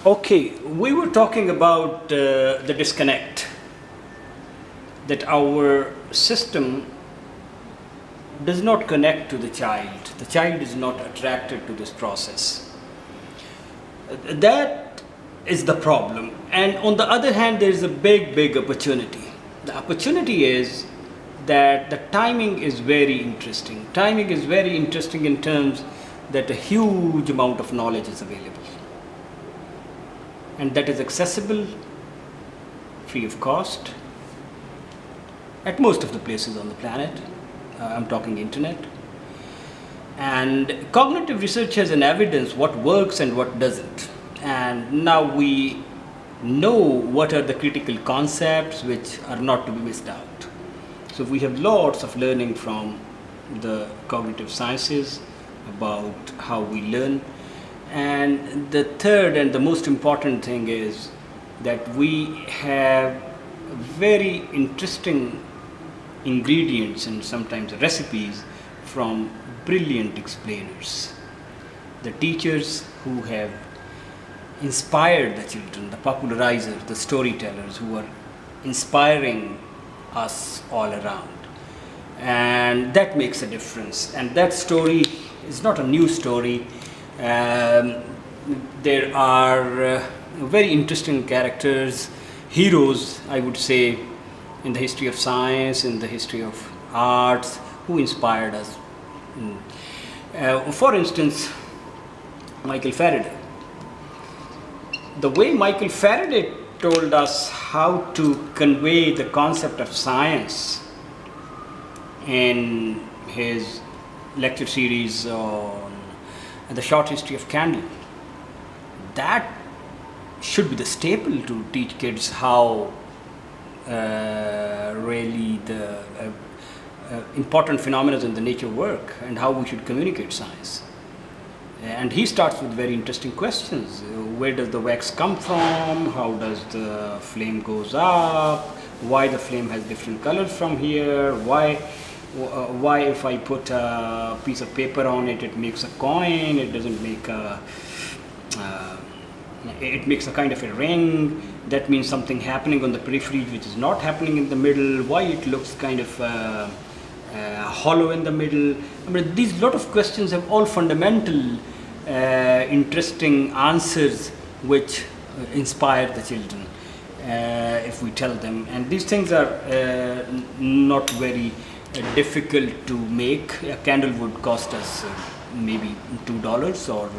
Okay, we were talking about the disconnect, that our system does not connect to the child. The child is not attracted to this process. That is the problem. And on the other hand, there is a big opportunity. The opportunity is that the timing is very interesting. Timing is very interesting in terms that a huge amount of knowledge is available. And that is accessible, free of cost, at most of the places on the planet. I'm talking internet. And cognitive research has an evidence what works and what doesn't. And now we know what are the critical concepts which are not to be missed out. So we have lots of learning from the cognitive sciences about how we learn. And the third and the most important thing is that we have very interesting ingredients and sometimes recipes from brilliant explainers. The teachers who have inspired the children, the popularizers, the storytellers who are inspiring us all around. And that makes a difference. And that story is not a new story. There are very interesting characters, heroes, I would say, in the history of science, in the history of arts, who inspired us. For instance, Michael Faraday. The way Michael Faraday told us how to convey the concept of science in his lecture series on the short history of candle, that should be the staple to teach kids how really the important phenomena in the nature work and how we should communicate science. And he starts with very interesting questions. Where does the wax come from? How does the flame goes up? Why the flame has different colors from here? Why if I put a piece of paper on it, it makes a coin? It doesn't make a it makes a kind of a ring. That means something happening on the periphery which is not happening in the middle. Why it looks kind of hollow in the middle. I mean, these lot of questions have all fundamental interesting answers which inspire the children if we tell them. And these things are not very difficult to make. A candle would cost us maybe $2 or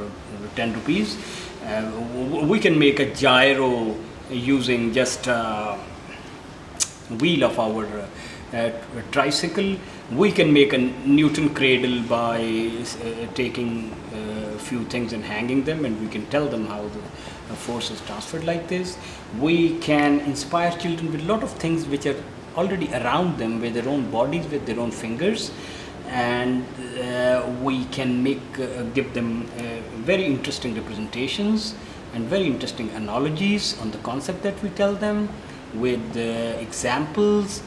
10 rupees. We can make a gyro using just a wheel of our tricycle. We can make a Newton cradle by taking a few things and hanging them, and we can tell them how the force is transferred like this. We can inspire children with a lot of things which are already around them, with their own bodies, with their own fingers, and we can give them very interesting representations and very interesting analogies on the concept that we tell them, with examples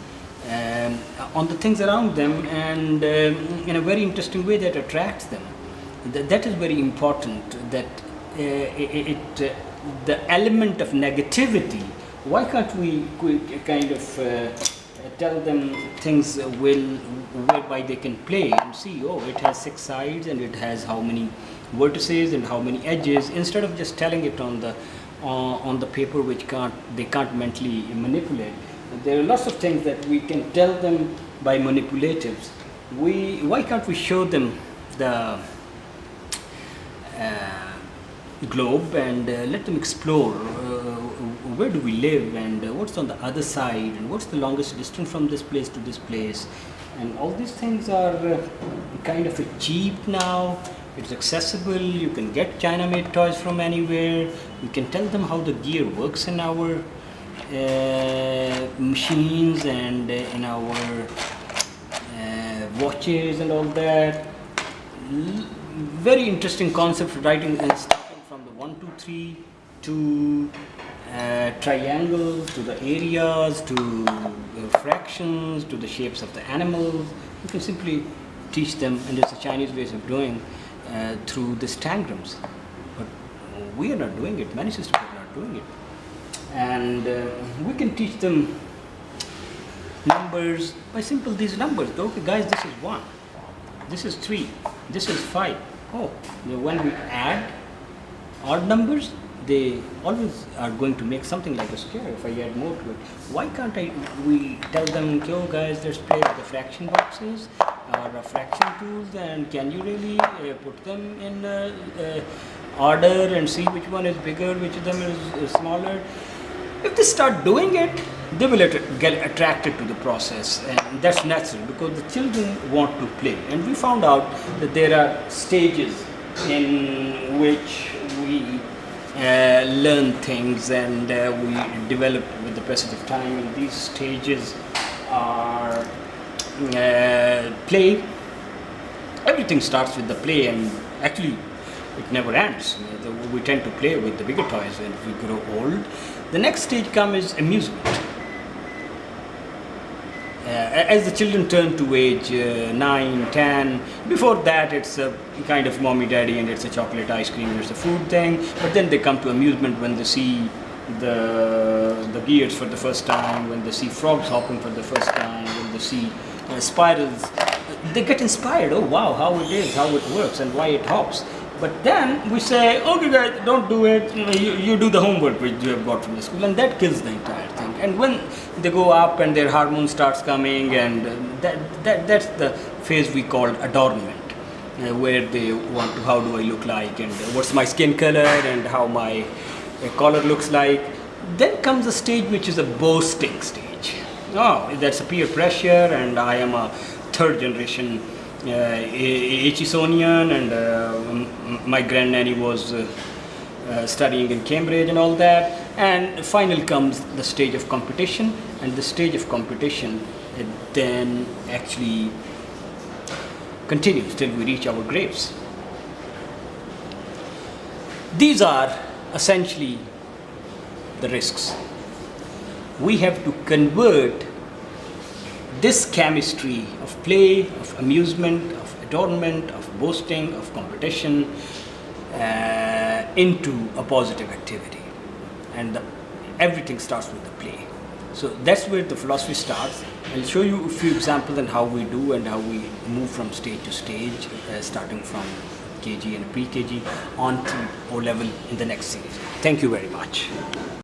on the things around them, and in a very interesting way that attracts them. That is very important, that the element of negativity, why can't we kind of tell them things whereby they can play and see, oh, it has 6 sides and it has how many vertices and how many edges, instead of just telling it on the paper which they can't mentally manipulate. There are lots of things that we can tell them by manipulatives. Why can't we show them the globe and let them explore where do we live, and what's on the other side, and what's the longest distance from this place to this place. And all these things are kind of cheap now. It's accessible. You can get China-made toys from anywhere. We can tell them how the gear works in our machines and in our watches and all that. Very interesting concept, writing and starting from the 1, 2, 3 to triangles, to the areas, to fractions, to the shapes of the animals. You can simply teach them, and it's a Chinese ways of doing through these tangrams. But we are not doing it. Many systems are not doing it. And we can teach them numbers by simple these numbers. Okay, guys, this is 1, this is 3, this is 5. Oh, when we add odd numbers, they always are going to make something like a square if I add more to it. Why can't we tell them, okay, oh guys, let's play with the fraction boxes or fraction tools, and can you really put them in order and see which one is bigger, which of them is smaller? If they start doing it, they will get attracted to the process, and that's natural because the children want to play. And we found out that there are stages in which we learn things and we develop with the passage of time, and these stages are play. Everything starts with the play, and actually it never ends. We tend to play with the bigger toys when we grow old. The next stage comes amusement. As the children turn to age 9, 10, before that it's a kind of mommy daddy and it's a chocolate ice cream, it's a food thing, but then they come to amusement when they see the gears for the first time, when they see frogs hopping for the first time, when they see spirals. They get inspired. Oh wow, how it is, how it works and why it hops. But then we say, okay guys, don't do it, you do the homework which you have got from the school, and that kills the entire thing. And when they go up and their hormone starts coming, and that's the phase we call adornment, where they want to, how do I look like, and what's my skin color, and how my collar looks like. Then comes a stage which is a boasting stage. Oh, that's a peer pressure, and I am a third generation Hsonian, and my grandnanny was studying in Cambridge and all that. And finally comes the stage of competition, and the stage of competition then actually continues till we reach our graves. These are essentially the risks. We have to convert this chemistry of play, of amusement, of adornment, of boasting, of competition into a positive activity. And everything starts with the play. So that's where the philosophy starts. I'll show you a few examples on how we do and how we move from stage to stage, starting from KG and pre-KG on to O level in the next series. Thank you very much.